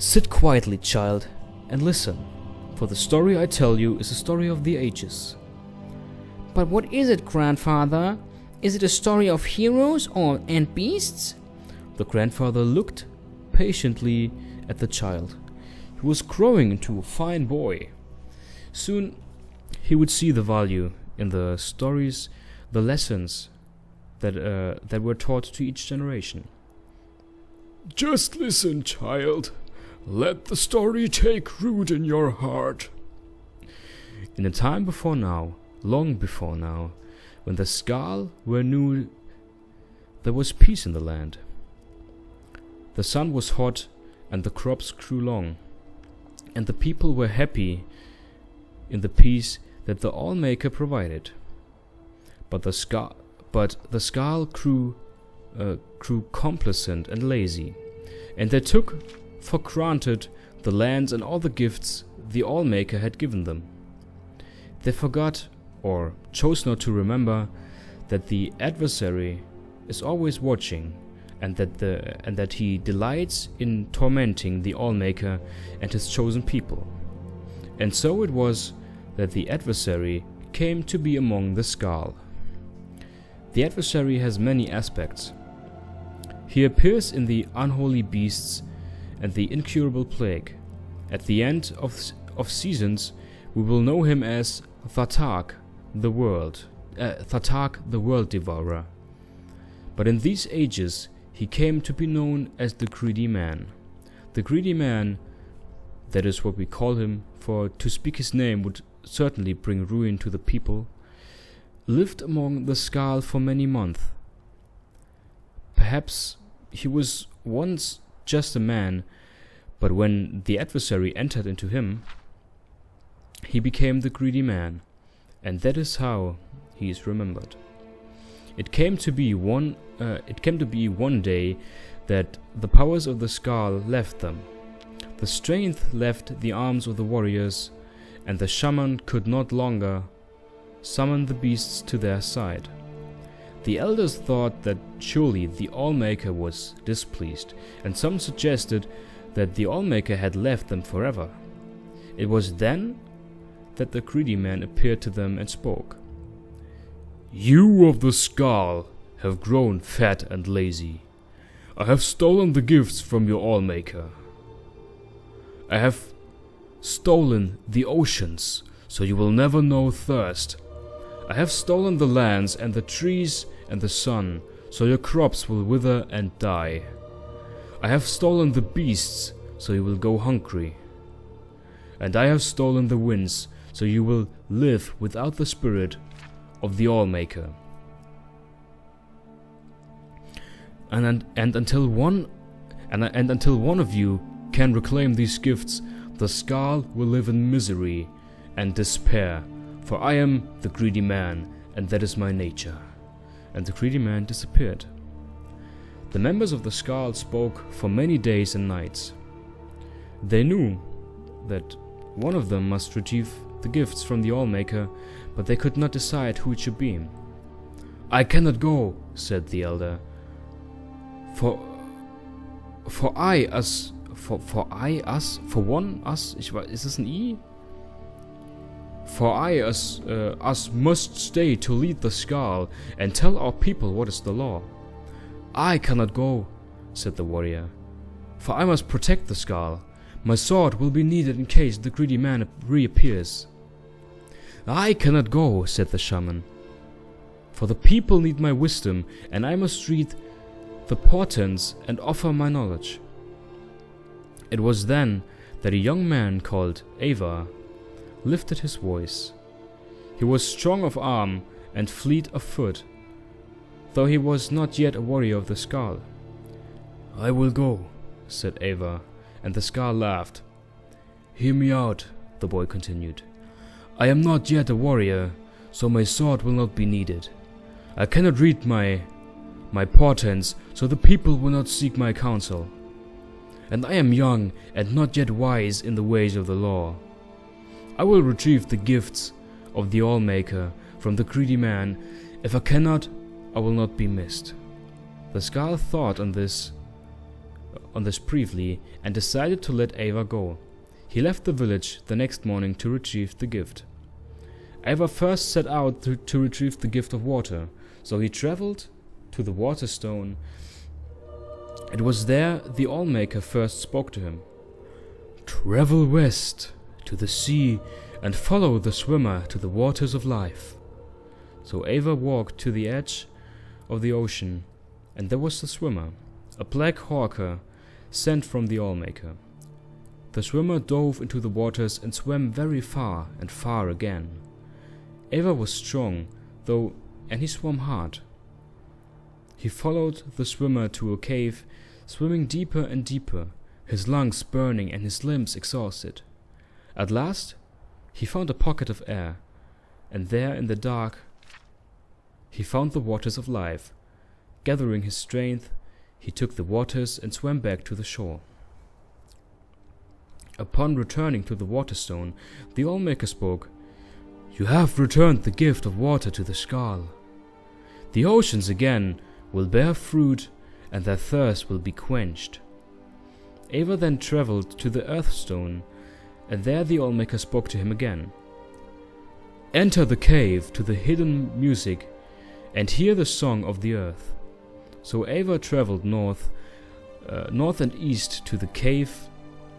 Sit quietly, child, and listen, for the story I tell you is a story of the ages. But what is it, grandfather? Is it a story of heroes and beasts? The grandfather looked patiently at the child. He was growing into a fine boy. Soon he would see the value in the stories, the lessons that were taught to each generation. Just listen, child. Let the story take root in your heart. In a time before now, long before now, when the Skal were new, there was peace in the land. The sun was hot and the crops grew long, and the people were happy in the peace that the Allmaker provided. But the Skal grew complacent and lazy, and they took for granted the lands and all the gifts the Allmaker had given them. They forgot, or chose not to remember, that the adversary is always watching, and that he delights in tormenting the Allmaker and his chosen people. And so it was that the adversary came to be among the Skal. The adversary has many aspects. He appears in the unholy beasts and the incurable plague. At the end of seasons, we will know him as Thatak, the world devourer. But in these ages, he came to be known as the greedy man. The greedy man, that is what we call him, for to speak his name would certainly bring ruin to the people, lived among the Skal for many months. Perhaps he was once just a man, but when the adversary entered into him, he became the greedy man, and that is how he is remembered. It came to be one day that the powers of the Skal left them. The strength left the arms of the warriors, and the shaman could not longer summon the beasts to their side. The elders thought that surely the Allmaker was displeased, and some suggested that the Allmaker had left them forever. It was then that the greedy man appeared to them and spoke. You of the Skal have grown fat and lazy. I have stolen the gifts from your Allmaker. I have stolen the oceans, so you will never know thirst. I have stolen the lands and the trees and the sun, so your crops will wither and die. I have stolen the beasts, so you will go hungry. And I have stolen the winds, so you will live without the spirit of the Allmaker. And until one of you can reclaim these gifts, the Skal will live in misery and despair, for I am the greedy man, and that is my nature. And the greedy man disappeared. The members of the Skal spoke for many days and nights. They knew that one of them must retrieve the gifts from the Allmaker, but they could not decide who it should be. I cannot go, said the elder. For us, must stay to lead the Skal and tell our people what is the law. I cannot go, said the warrior, for I must protect the Skal. My sword will be needed in case the greedy man reappears. I cannot go, said the shaman, for the people need my wisdom, and I must read the portents and offer my knowledge. It was then that a young man called Ava lifted his voice. He was strong of arm and fleet of foot, though he was not yet a warrior of the Skal. I will go, said Ava, and the Skal laughed. Hear me out, the boy continued. I am not yet a warrior, so my sword will not be needed. I cannot read my portents, so the people will not seek my counsel. And I am young and not yet wise in the ways of the law. I will retrieve the gifts of the Allmaker from the greedy man. If I cannot, I will not be missed. The Skal thought on this on this briefly and decided to let Ava go. He left the village the next morning to retrieve the gift. Ava first set out to retrieve the gift of water, so he traveled to the water stone. It was there the Allmaker first spoke to him. "Travel west to the sea and follow the swimmer to the waters of life." So Ava walked to the edge of the ocean, and there was the swimmer, a black hawker sent from the Allmaker. The swimmer dove into the waters and swam very far and far again. Ava was strong, though, and he swam hard. He followed the swimmer to a cave, swimming deeper and deeper, his lungs burning and his limbs exhausted. At last, he found a pocket of air, and there in the dark, he found the waters of life. Gathering his strength, he took the waters and swam back to the shore. Upon returning to the waterstone, the Allmaker spoke. "You have returned the gift of water to the Skal. The oceans again will bear fruit, and their thirst will be quenched." Ava then traveled to the Earthstone, and there the Allmaker spoke to him again. "Enter the cave to the hidden music, and hear the song of the earth." So Ava traveled north and east to the cave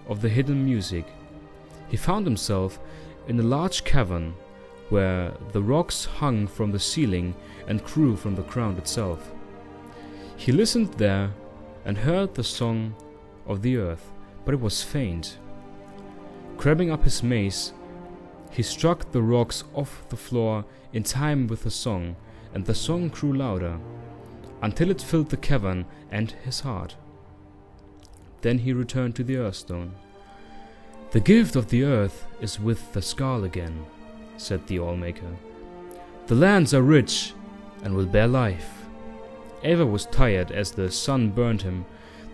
of the hidden music. He found himself in a large cavern, where the rocks hung from the ceiling and grew from the ground itself. He listened there and heard the song of the earth, but it was faint. Grabbing up his mace, he struck the rocks off the floor in time with the song, and the song grew louder, until it filled the cavern and his heart. Then he returned to the Earthstone. "The gift of the earth is with the Skal again," said the Allmaker. "The lands are rich and will bear life." Ava was tired as the sun burned him.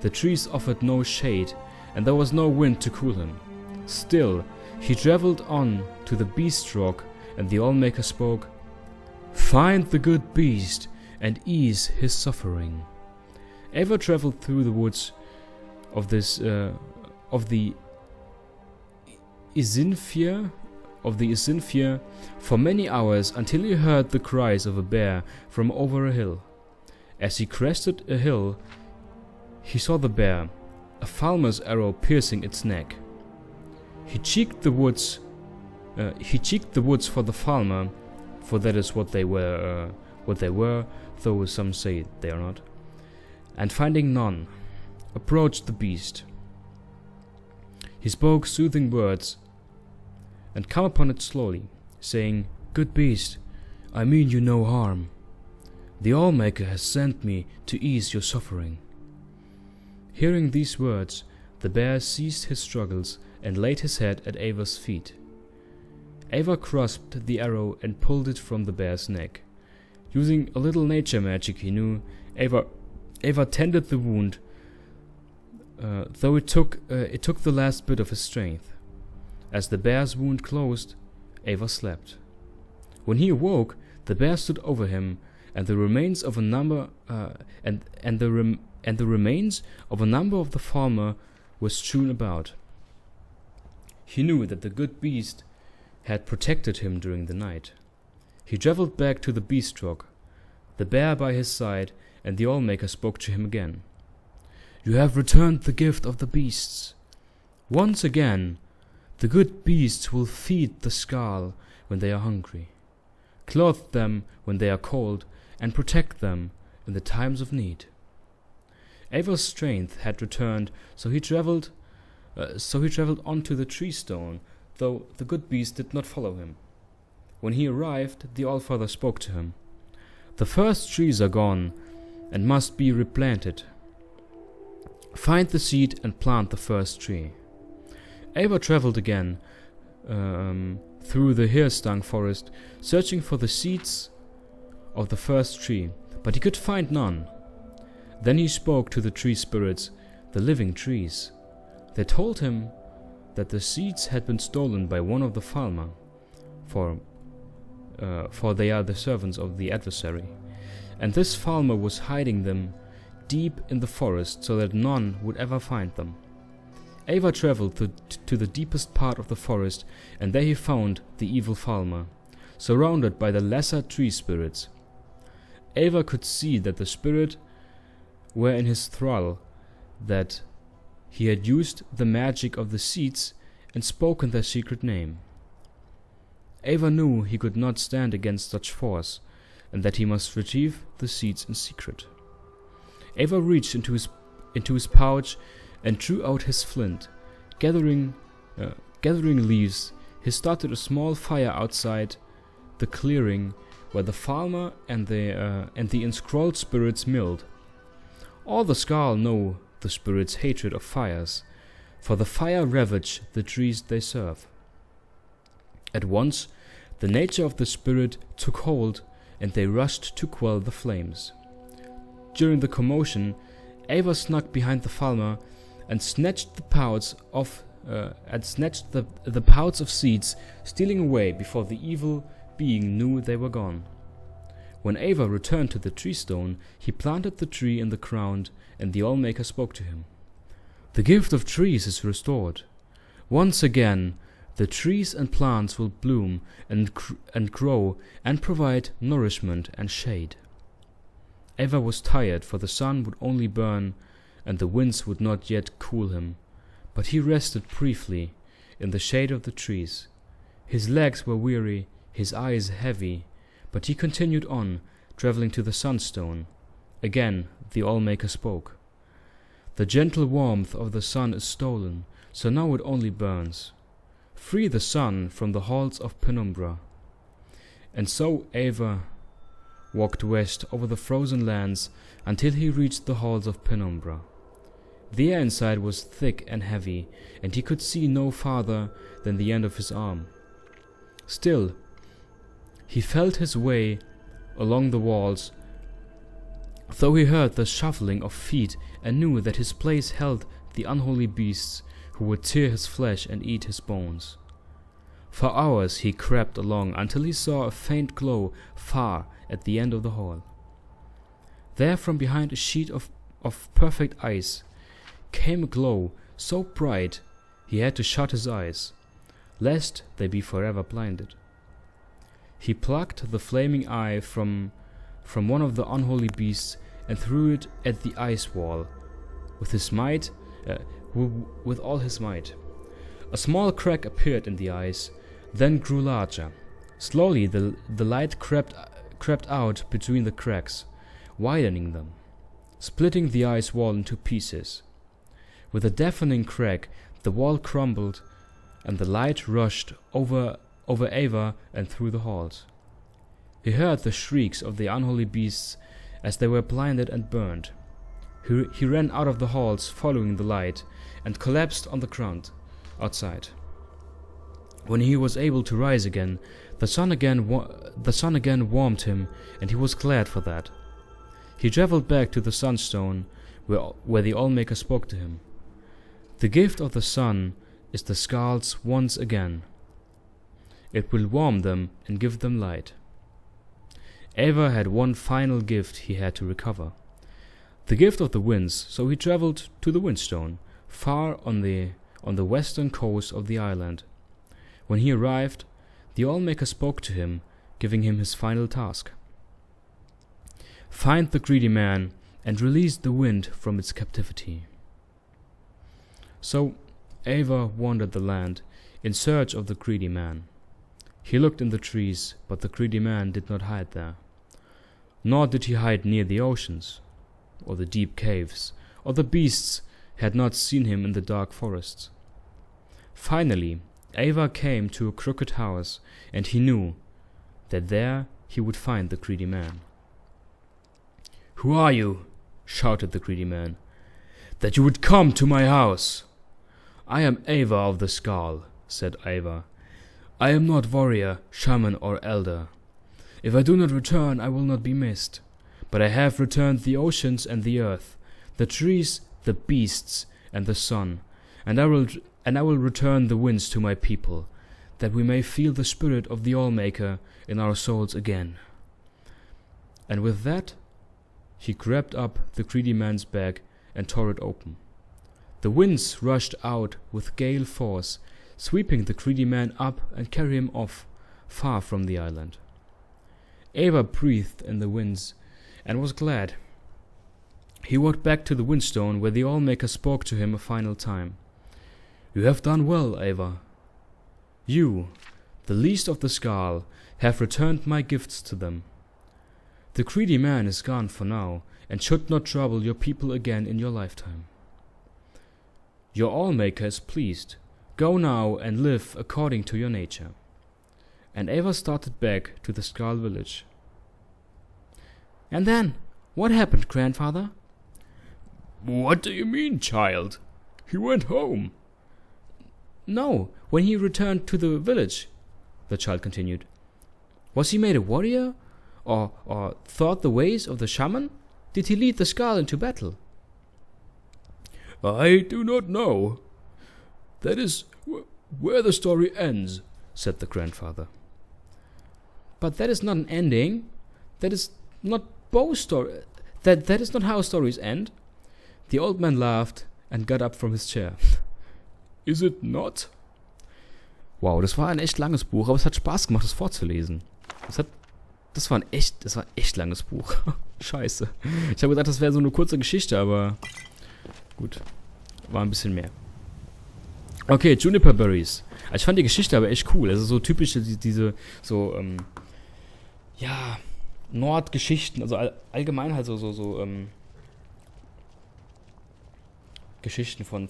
The trees offered no shade, and there was no wind to cool him. Still, he traveled on to the beast rock, and the Allmaker spoke. "Find the good beast and ease his suffering." Ava traveled through the woods of the Isinfir for many hours until he heard the cries of a bear from over a hill. As he crested a hill, he saw the bear, a falmer's arrow piercing its neck. He checked the woods for the falmer, for that is what they were, though some say they are not, and finding none, approached the beast. He spoke soothing words, and came upon it slowly, saying, "Good beast, I mean you no harm. The Allmaker has sent me to ease your suffering." Hearing these words, the bear ceased his struggles and laid his head at Ava's feet. Ava grasped the arrow and pulled it from the bear's neck. Using a little nature magic he knew, Ava tended the wound, though it took the last bit of his strength. As the bear's wound closed, Ava slept. When he awoke, the bear stood over him, and the remains of a number of the farmer were strewn about. He knew that the good beast had protected him during the night. He traveled back to the beast rock, the bear by his side, and the Allmaker spoke to him again. "You have returned the gift of the beasts. Once again, the good beasts will feed the Skal when they are hungry, clothe them when they are cold, and protect them in the times of need." Ava's strength had returned, so he traveled on to the tree stone, though the good beast did not follow him. When he arrived, the Allfather spoke to him. "The first trees are gone and must be replanted. Find the seed and plant the first tree." Ava traveled again through the Hirstung forest, searching for the seeds of the first tree, but he could find none. Then he spoke to the tree spirits, the living trees. They told him that the seeds had been stolen by one of the Falmer, for they are the servants of the adversary, and this Falmer was hiding them deep in the forest so that none would ever find them. Eivor traveled to the deepest part of the forest, and there he found the evil Falmer, surrounded by the lesser tree spirits. Eivor could see that the spirit were in his thrall, that he had used the magic of the seeds and spoken their secret name. Eivor knew he could not stand against such force, and that he must retrieve the seeds in secret. Eivor reached into his pouch and drew out his flint. Gathering leaves, he started a small fire outside the clearing where the Falmer and the enscrolled spirits milled. All the Skald know the spirits' hatred of fires, for the fire ravage the trees they serve. At once, the nature of the spirit took hold, and they rushed to quell the flames. During the commotion, Eivor snuck behind the Falmer and snatched the pouch of seeds, stealing away before the evil being knew they were gone. When Eivor returned to the tree stone, he planted the tree in the ground, and the Allmaker spoke to him. The gift of trees is restored. Once again, the trees and plants will bloom and grow and provide nourishment and shade. Eivor was tired, for the sun would only burn, and the winds would not yet cool him, but he rested briefly in the shade of the trees. His legs were weary, his eyes heavy, but he continued on, traveling to the sunstone. Again the Allmaker spoke. The gentle warmth of the sun is stolen, so now it only burns. Free the sun from the halls of penumbra. And so Eivor walked west over the frozen lands until he reached the halls of penumbra. The air inside was thick and heavy, and he could see no farther than the end of his arm. Still, he felt his way along the walls, though he heard the shuffling of feet and knew that his place held the unholy beasts who would tear his flesh and eat his bones. For hours he crept along until he saw a faint glow far at the end of the hall. There, from behind a sheet of perfect ice, came a glow so bright he had to shut his eyes, lest they be forever blinded. He plucked the flaming eye from one of the unholy beasts and threw it at the ice wall with all his might. A small crack appeared in the ice, then grew larger. Slowly the light crept out between the cracks, widening them, splitting the ice wall into pieces. With a deafening crack, the wall crumbled, and the light rushed over Eivor and through the halls. He heard the shrieks of the unholy beasts as they were blinded and burned. He ran out of the halls following the light and collapsed on the ground outside. When he was able to rise again, the sun again warmed him, and he was glad for that. He traveled back to the sunstone where the Allmaker spoke to him. The gift of the sun is the Skald's once again. It will warm them and give them light. Eivor had one final gift he had to recover. The gift of the winds, so he traveled to the Windstone, far on the western coast of the island. When he arrived, the Allmaker spoke to him, giving him his final task. Find the greedy man and release the wind from its captivity. So Eivor wandered the land in search of the greedy man. He looked in the trees, but the greedy man did not hide there. Nor did he hide near the oceans, or the deep caves, or the beasts had not seen him in the dark forests. Finally, Eivor came to a crooked house, and he knew that there he would find the greedy man. "Who are you?" shouted the greedy man, "that you would come to my house?" "I am Eivor of the Skald," said Eivor. "I am not warrior, shaman, or elder. If I do not return, I will not be missed. But I have returned the oceans and the earth, the trees, the beasts, and the sun, and I will return the winds to my people, that we may feel the spirit of the Allmaker in our souls again." And with that, He grabbed up the greedy man's bag and tore it open. The winds rushed out with gale force, sweeping the greedy man up and carrying him off, far from the island. Ava breathed in the winds and was glad. He walked back to the windstone where the Allmaker spoke to him a final time. You have done well, Ava. You, the least of the Skald, have returned my gifts to them. The greedy man is gone for now, and should not trouble your people again in your lifetime. Your Allmaker is pleased. Go now and live according to your nature. And Ava started back to the Skald village. And then, what happened, grandfather? What do you mean, child? He went home. No, when he returned to the village, the child continued. Was he made a warrior? Or thought the ways of the shaman? Did he lead the Skald into battle? I do not know. That is where the story ends, said the grandfather. But that is not an ending. That is not both story. That is not how stories end. The old man laughed and got up from his chair. Is it not? Wow, das war ein echt langes Buch, aber es hat Spaß gemacht, das vorzulesen. Das war ein echt langes Buch. Scheiße. Ich habe gedacht, das wäre so eine kurze Geschichte, aber gut. War ein bisschen mehr. Okay, Juniper Berries. Also ich fand die Geschichte aber echt cool. Also so typische, diese, so, ja, Nordgeschichten, also allgemein halt so, Geschichten von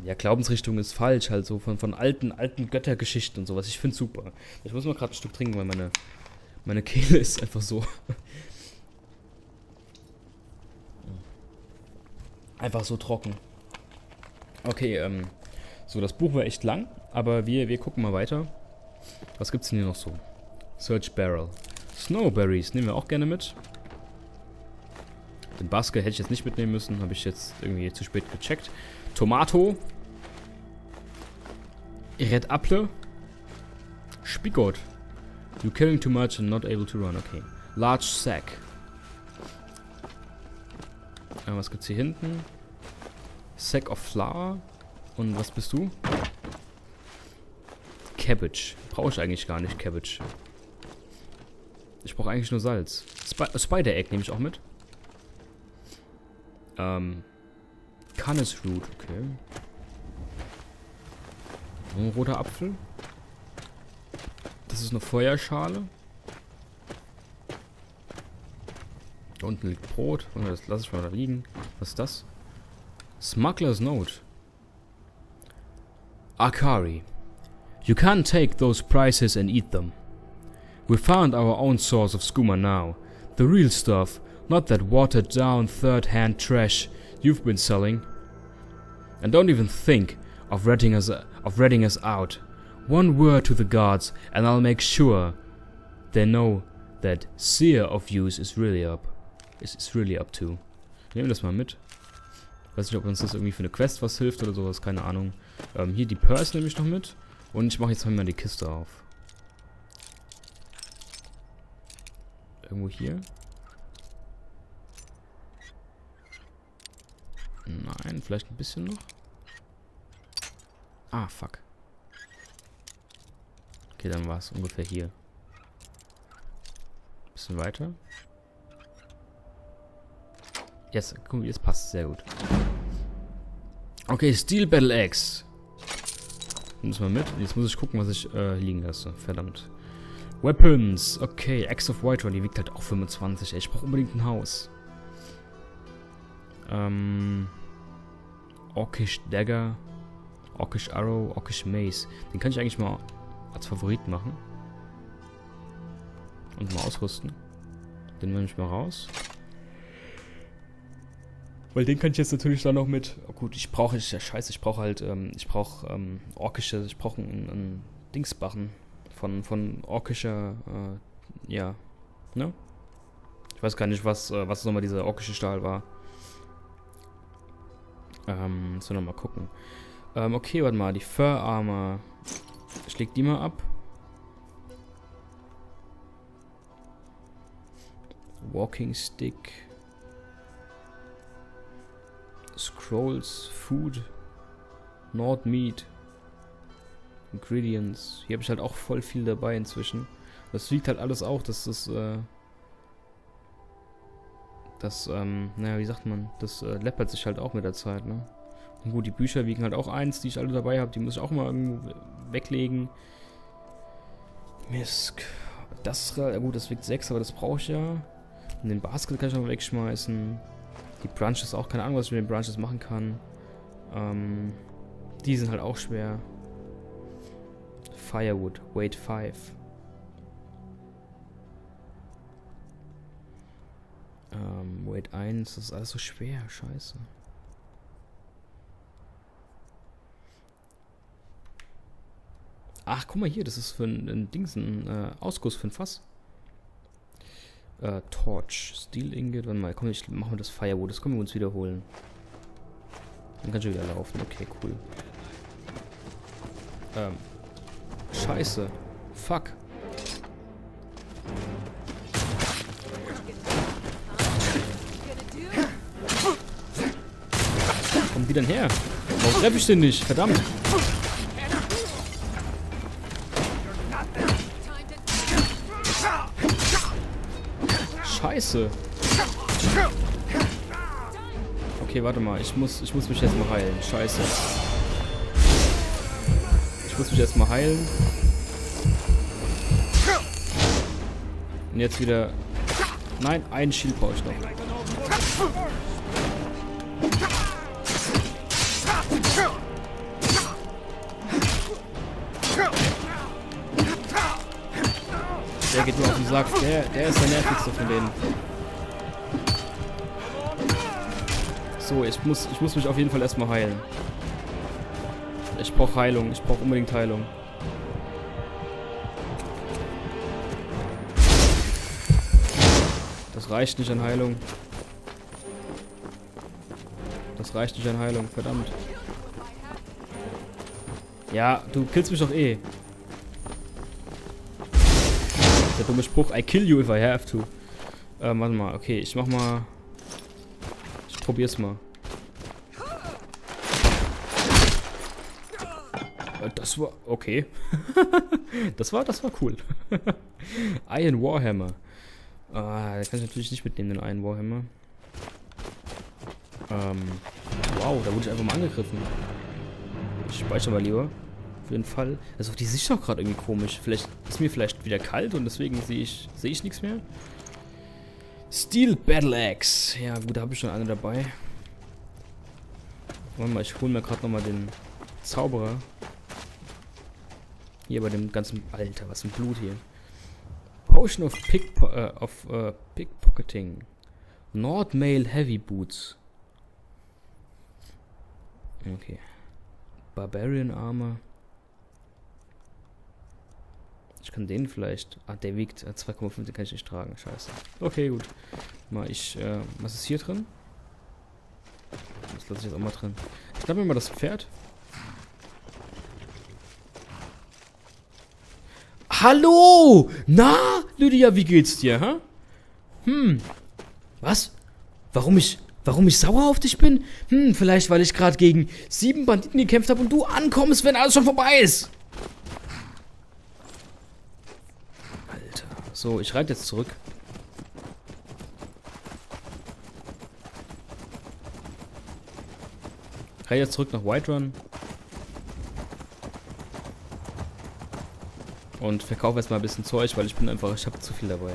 ja, Glaubensrichtung ist falsch, halt so von alten Göttergeschichten und sowas. Ich find's super. Ich muss mal gerade ein Stück trinken, weil meine Kehle ist einfach so. Einfach so trocken. Okay, so, das Buch war echt lang, aber wir gucken mal weiter. Was gibt's denn hier noch so? Search Barrel. Snowberries nehmen wir auch gerne mit. Den Basket hätte ich jetzt nicht mitnehmen müssen, habe ich jetzt irgendwie zu spät gecheckt. Tomato. Red Apple. Spigot. You're carrying too much and not able to run. Okay. Large Sack. Was gibt's hier hinten? Sack of Flour. Und was bist du? Cabbage. Brauche ich eigentlich gar nicht, Cabbage. Ich brauche eigentlich nur Salz. Spider Egg nehme ich auch mit. Canis Root, okay. Ein roter Apfel. Das ist eine Feuerschale. Da unten liegt Brot. Das lasse ich mal da liegen. Was ist das? Smuggler's Note. Akari. You can't take those prices and eat them. We found our own source of skooma now. The real stuff, not that watered down third-hand trash you've been selling. And don't even think of ratting us out. One word to the gods and I'll make sure they know that Seer of Use is really up. Is really up to. Nehmen wir das mal mit. Weiß nicht, ob uns das irgendwie für eine Quest was hilft oder sowas, keine Ahnung. Hier die Purse nehme ich noch mit. Und ich mache jetzt mal die Kiste auf. Irgendwo hier? Nein, vielleicht ein bisschen noch. Ah, fuck. Okay, dann war es ungefähr hier. Bisschen weiter. Jetzt, guck mal, jetzt passt sehr gut. Okay, Steel Battle Axe. Nimm das mal mit. Jetzt muss ich gucken, was ich liegen lasse. Verdammt. Weapons. Okay, Axe of Whiterun. Die wiegt halt auch 25. Ey, ich brauche unbedingt ein Haus. Orcish Dagger. Orcish Arrow. Orcish Mace. Den kann ich eigentlich mal als Favorit machen. Und mal ausrüsten. Den nehme ich mal raus. Weil den kann ich jetzt natürlich dann noch mit. Oh gut, ich brauche halt, orkische, ich brauche einen Dingsbarren von orkischer, ja, ne? Ich weiß gar nicht, was nochmal dieser orkische Stahl war. So, nochmal gucken. Okay, warte mal, die Fur Armor. Ich leg die mal ab. Walking Stick. Scrolls, Food, Not Meat, Ingredients. Hier habe ich halt auch voll viel dabei inzwischen. Das wiegt halt alles auch, naja, wie sagt man, das läppert sich halt auch mit der Zeit, ne? Und gut, die Bücher wiegen halt auch 1, die ich alle dabei habe, die muss ich auch mal irgendwo weglegen. Mist. Das ist gut, das wiegt 6, aber das brauche ich ja. Und den Basket kann ich noch mal wegschmeißen. Die Branches auch, keine Ahnung, was ich mit den Branches machen kann. Die sind halt auch schwer. Firewood, Weight 5. Weight 1, das ist alles so schwer, scheiße. Ach, guck mal hier, das ist für ein Dings, ein Ausguss für ein Fass. Torch, Steel Ingot, warte mal, komm, machen wir das Firewood, das können wir uns wiederholen. Dann kann schon wieder laufen, okay, cool. Scheiße. Fuck. Wo kommen die denn her? Warum treffe ich den nicht? Verdammt. Scheiße. Okay, warte mal. Ich muss mich jetzt mal heilen. Scheiße. Ich muss mich jetzt mal heilen. Und jetzt wieder... Nein, einen Shield brauche ich noch. Der geht nur auf den Sack. Der ist der nervigste von denen. So, ich muss mich auf jeden Fall erstmal heilen. Ich brauche Heilung. Ich brauche unbedingt Heilung. Das reicht nicht an Heilung. Das reicht nicht an Heilung. Verdammt. Ja, du killst mich doch eh. Der dumme Spruch. I kill you if I have to. Warte mal. Okay, ich mach mal... Ich probier's mal. Das war... Okay. das war cool. Iron Warhammer. Da kann ich natürlich nicht mitnehmen, den Iron Warhammer. Wow, da wurde ich einfach mal angegriffen. Ich speichere mal lieber. Auf jeden Fall. Also die Sicht auch gerade irgendwie komisch. Vielleicht ist mir vielleicht wieder kalt und deswegen sehe ich nichts mehr. Steel Battle Axe. Ja gut, da habe ich schon eine dabei. Warte mal, ich hole mir gerade nochmal den Zauberer. Hier bei dem ganzen... Alter, was für ein Blut hier. Potion of Pickpocketing. Nord Mail Heavy Boots. Okay. Barbarian Armor. Ich kann den vielleicht... Ah, der wiegt 2,5, den kann ich nicht tragen. Scheiße. Okay, gut. Mal was ist hier drin? Das lasse ich jetzt auch mal drin. Ich schnapp mir mal das Pferd. Hallo! Na, Lydia, wie geht's dir, hä? Was? Warum ich sauer auf dich bin? Vielleicht weil ich gerade gegen 7 Banditen gekämpft habe und du ankommst, wenn alles schon vorbei ist. Alter. So, ich reite jetzt zurück. Ich reite jetzt zurück nach Whiterun. Und verkaufe jetzt mal ein bisschen Zeug, weil ich habe zu viel dabei.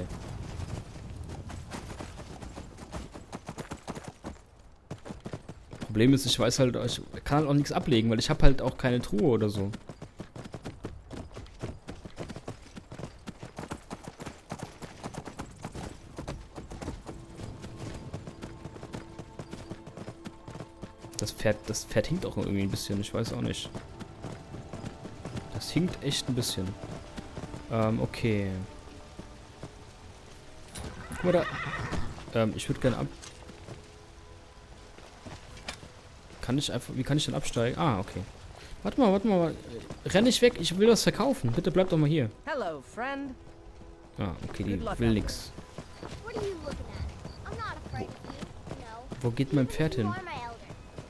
Problem ist, ich weiß halt, ich kann halt auch nichts ablegen, weil ich habe halt auch keine Truhe oder so. Das Pferd hinkt auch irgendwie ein bisschen, ich weiß auch nicht. Das hinkt echt ein bisschen. Okay. Guck mal da. Ich würde gerne wie kann ich denn absteigen? Ah, okay. Warte mal. Renn nicht weg, ich will was verkaufen. Bitte bleib doch mal hier. Hello, friend. Ah, okay, die will nix. Wo geht mein Pferd hin?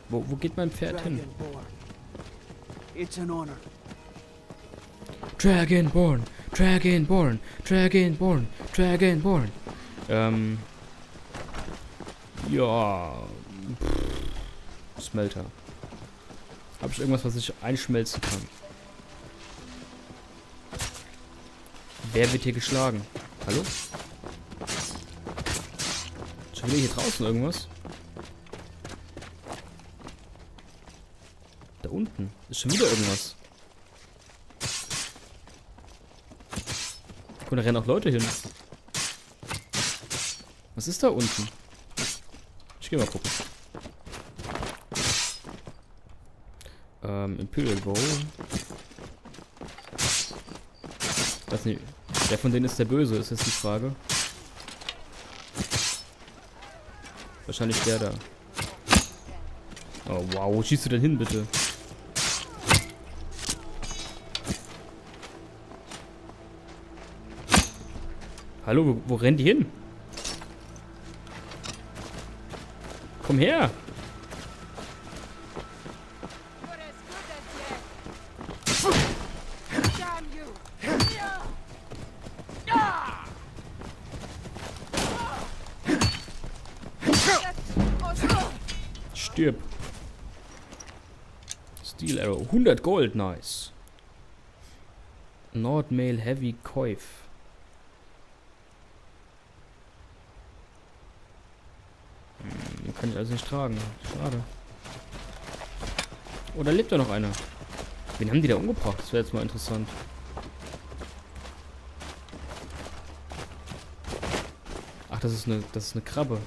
Wo geht mein Pferd hin? It's an honor. Dragonborn, Dragonborn, Dragonborn, Dragonborn. Ja. Smelter. Habe ich irgendwas, was ich einschmelzen kann? Wer wird hier geschlagen? Hallo? Schon wieder hier draußen irgendwas? Da unten ist schon wieder irgendwas. Guck, da rennen auch Leute hin. Was ist da unten? Ich geh mal gucken. Imperial Bow. Das nicht. Wer von denen ist der Böse, ist jetzt die Frage. Wahrscheinlich der da. Oh wow, wo schießt du denn hin, bitte? Hallo, wo rennen die hin? Komm her! Stirb. Steel Arrow. 100 Gold, nice. Nordmail Heavy Coif. Kann ich also nicht tragen. Schade. Oh, da lebt ja noch einer. Wen haben die da umgebracht? Das wäre jetzt mal interessant. Ach, das ist eine Krabbe.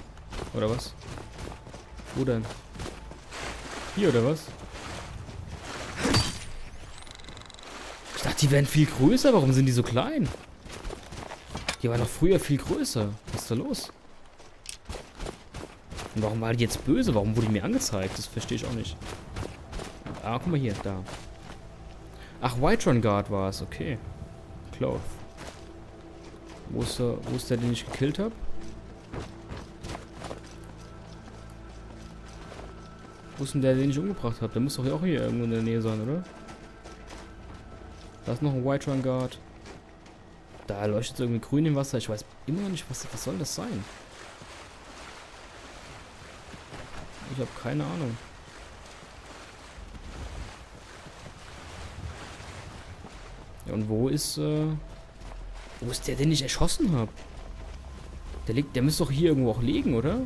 Oder was? Wo denn? Hier, oder was? Ich dachte, die wären viel größer. Warum sind die so klein? Die waren doch früher viel größer. Was ist da los? Und warum war die jetzt böse? Warum wurde die mir angezeigt? Das verstehe ich auch nicht. Ah, guck mal hier, da. Ach, Whiterun Guard war es, okay. Cloth. Wo ist der, den ich gekillt habe? Wo ist denn der, den ich umgebracht habe? Der muss doch auch hier irgendwo in der Nähe sein, oder? Da ist noch ein Whiterun Guard. Da leuchtet irgendwie grün im Wasser. Ich weiß immer noch nicht, was soll das sein? Ich habe keine Ahnung. Ja, und wo ist der, den ich erschossen habe? Der müsste doch hier irgendwo auch liegen, oder?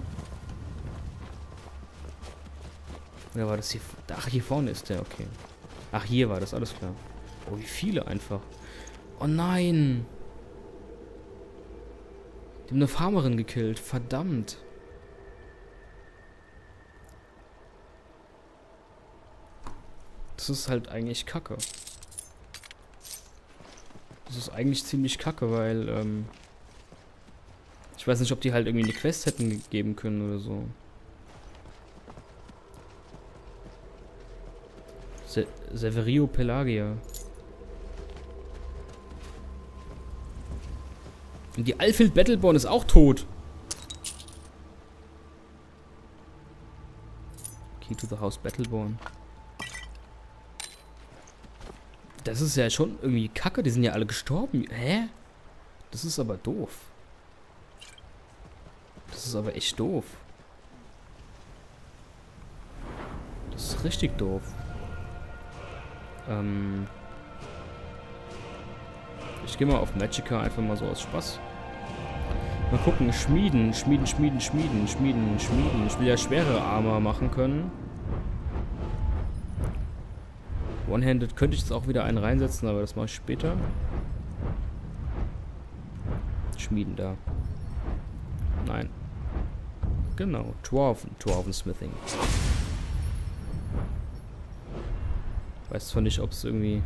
Oder war das hier? Ach, hier vorne ist der, okay. Ach, hier war das, alles klar. Oh, wie viele einfach. Oh nein! Die haben eine Farmerin gekillt, verdammt. Das ist halt eigentlich kacke. Das ist eigentlich ziemlich kacke, weil, ich weiß nicht, ob die halt irgendwie eine Quest hätten geben können oder so. Severio Pelagia. Und die Alfild Battleborn ist auch tot. Key to the House Battleborn. Das ist ja schon irgendwie kacke. Die sind ja alle gestorben. Hä? Das ist aber doof. Das ist aber echt doof. Das ist richtig doof. Ich gehe mal auf Magicka, einfach mal so aus Spaß. Mal gucken, schmieden. Ich will ja schwere Armor machen können. One-Handed könnte ich jetzt auch wieder einen reinsetzen, aber das mache ich später. Schmieden da. Nein. Genau, Dwarven Smithing. Weiß zwar nicht, ob es irgendwie...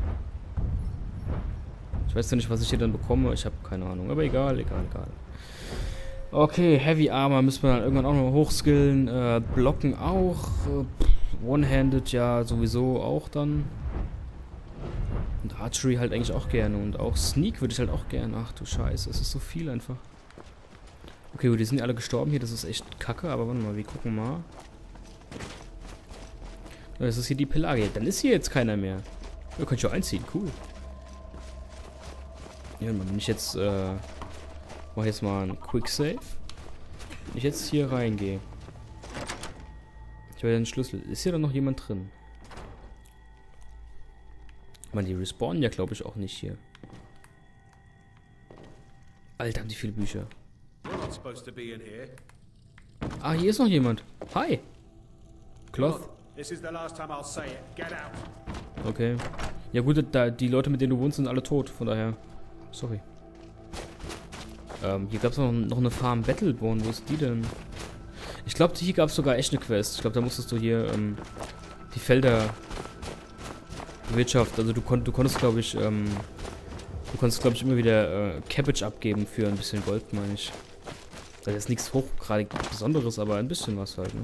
Ich weiß zwar nicht, was ich hier dann bekomme. Ich habe keine Ahnung. Aber egal. Okay, Heavy Armor müssen wir dann irgendwann auch noch hochskillen. Blocken auch. One-Handed ja sowieso auch dann. Und Archery halt eigentlich auch gerne. Und auch Sneak würde ich halt auch gerne. Ach du Scheiße, es ist so viel einfach. Okay, gut, die sind alle gestorben hier. Das ist echt kacke. Aber warte mal, wir gucken mal. Das ist hier die Pelagie. Dann ist hier jetzt keiner mehr. Ja, könnt ihr auch einziehen. Cool. Ja, wenn ich jetzt, mach jetzt mal einen Quick Save. Wenn ich jetzt hier reingehe. Ich habe ja den Schlüssel. Ist hier dann noch jemand drin? Ich meine, die respawnen ja, glaube ich, auch nicht hier. Alter, haben die viele Bücher. Ah, hier ist noch jemand. Hi. Cloth. Okay. Ja gut, die Leute, mit denen du wohnst, sind alle tot. Von daher. Sorry. Hier gab es noch eine Farm Battleborn. Wo ist die denn? Ich glaube, hier gab es sogar echt eine Quest. Ich glaube, da musstest du hier die Felder Wirtschaft. Also du konntest, glaube ich, immer wieder Cabbage abgeben für ein bisschen Gold, meine ich. Das ist nichts hochgradig Besonderes, aber ein bisschen was halt, ne?